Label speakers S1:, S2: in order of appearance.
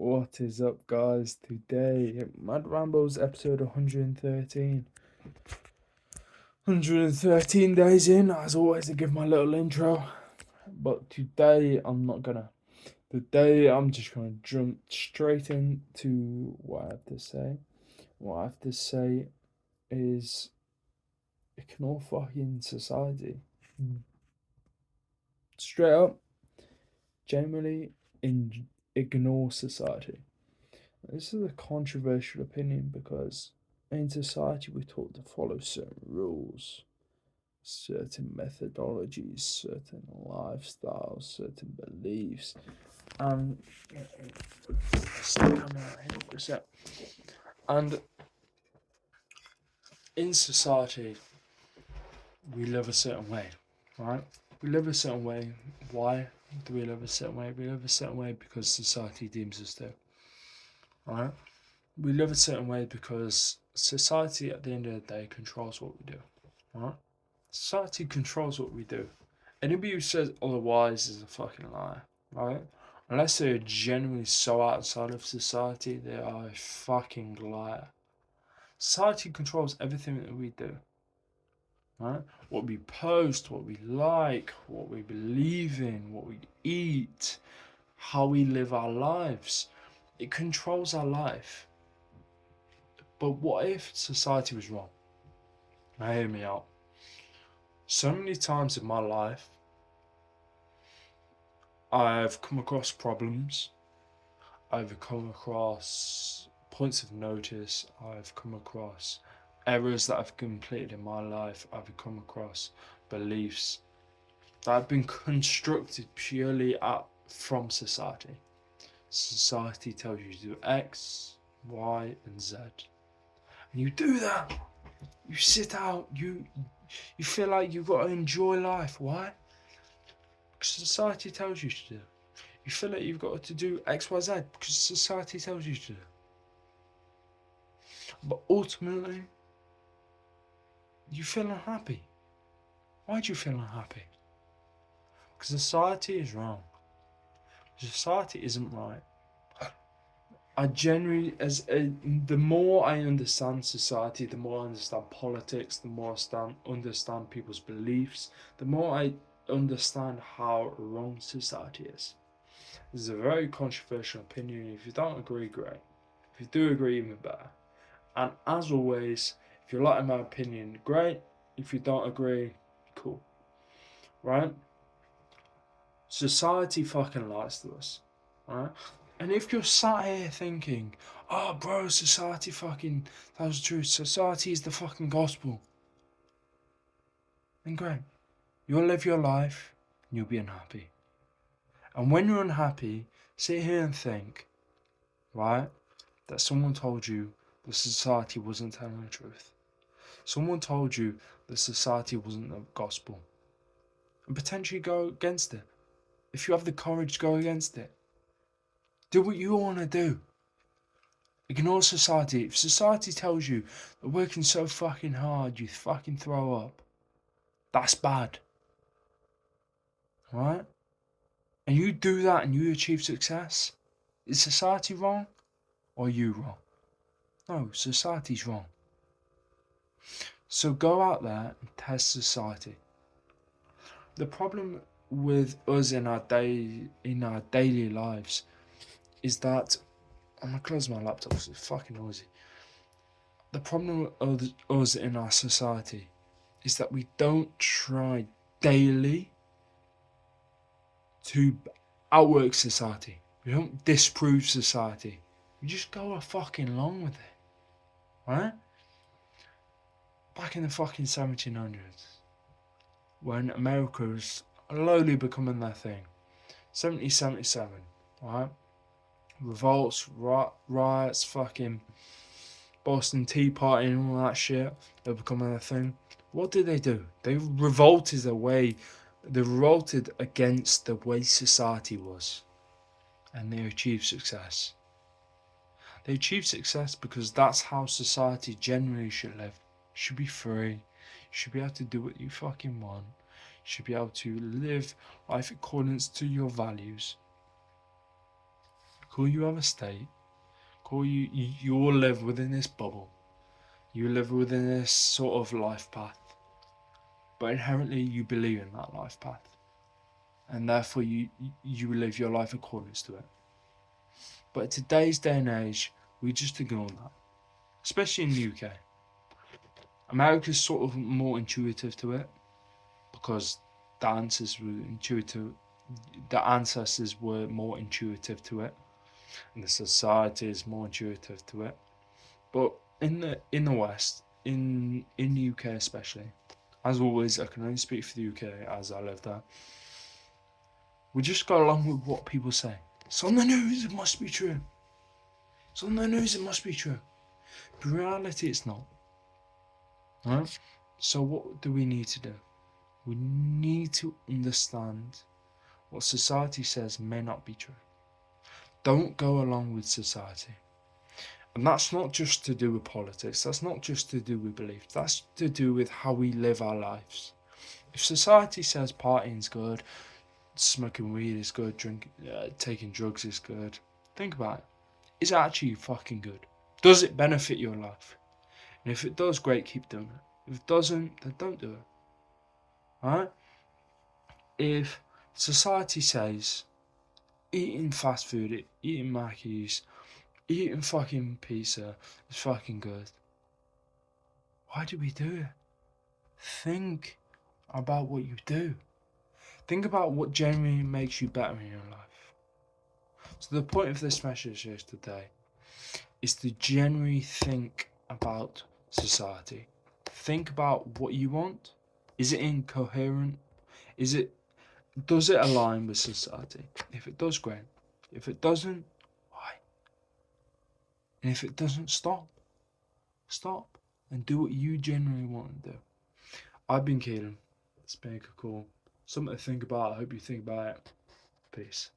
S1: What is up, guys? Today, Mad Rambles episode 113. 113 days in, as always, I give my little intro. But today, I'm not gonna. Today, I'm just gonna jump straight into what I have to say. What I have to say is ignore fucking society. Straight up, generally, ignore society. This is a controversial opinion because in society we're taught to follow certain rules, certain methodologies, certain lifestyles, certain beliefs. And and in society we live a certain way, right? We live a certain way. Why do we live a certain way? We live a certain way because society deems us to, right? We live a certain way because society at the end of the day controls what we do, right? Society controls what we do. Anybody who says otherwise is a fucking liar, right? Unless they're genuinely so outside of society, they are a fucking liar. Society controls everything that we do, right? What we post, what we like, what we believe in, what we eat, how we live our lives. It controls our life. But what if society was wrong? Now hear me out. So many times in my life, I've come across problems. I've come across points of notice. I've come across errors that I've completed in my life. I've come across beliefs that have been constructed purely from society. Society tells you to do X, Y, and Z. And you do that. You sit out. You feel like you've got to enjoy life. Why? Because society tells you to do. You feel like you've got to do X, Y, Z because society tells you to do. But ultimately, you feel unhappy. Why do you feel unhappy? Because society is wrong. Society isn't right. I generally, the more I understand society, the more I understand politics, the more I understand people's beliefs, the more I understand how wrong society is. This is a very controversial opinion. If you don't agree, great. If you do agree, even better. And as always, if you like my opinion, great. If you don't agree, cool. Right? Society fucking lies to us. Right? And if you're sat here thinking, oh, bro, society fucking tells the truth, society is the fucking gospel, then great. You'll live your life and you'll be unhappy. And when you're unhappy, sit here and think, right, that someone told you that society wasn't telling the truth. Someone told you that society wasn't the gospel. And potentially go against it. If you have the courage, go against it. Do what you want to do. Ignore society. If society tells you that working so fucking hard you fucking throw up, that's bad. Right? And you do that and you achieve success, is society wrong or are you wrong? No, society's wrong. So go out there and test society. The problem with us in our daily lives is that I'm gonna close my laptop because it's fucking noisy. The problem with us in our society is that we don't try daily to outwork society. We don't disprove society. We just go fucking along with it. Right? Back in the fucking 1700s, when America was slowly becoming their thing. 1777, right? Revolts, riots, fucking Boston Tea Party and all that shit. They're becoming a thing. What did they do? They revolted against the way society was. And they achieved success. They achieved success because that's how society generally should live. You should be free. You should be able to do what you fucking want. You should be able to live life according to your values. Cool, you have a state. Cool, you all live within this bubble. You live within this sort of life path. But inherently you believe in that life path. And therefore you live your life according to it. But in today's day and age, we just ignore that. Especially in the UK. America's sort of more intuitive to it because the ancestors were more intuitive to it, and the society is more intuitive to it. But in the West, in the UK especially, as always, I can only speak for the UK as I live there. We just go along with what people say. It's on the news, it must be true. It's on the news, it must be true. But in reality, it's not. Right? So what do we need to do? We need to understand what society says may not be true. Don't go along with society. And that's not just to do with politics. That's not just to do with beliefs. That's to do with how we live our lives. If society says partying's good, smoking weed is good, taking drugs is good, think about it. Is it actually fucking good? Does it benefit your life? And if it does, great, keep doing it. If it doesn't, then don't do it. Alright? If society says eating fast food, eating Mackies, eating fucking pizza is fucking good, why do we do it? Think about what you do. Think about what genuinely makes you better in your life. So the point of this message is today is to genuinely think about society. Think about what you want. Is it incoherent? Does it align with society? If it does, great. If it doesn't, why? And if it doesn't, stop. Stop and do what you genuinely want to do. I've been Keelan. It's been cool. Something to think about. I hope you think about it. Peace.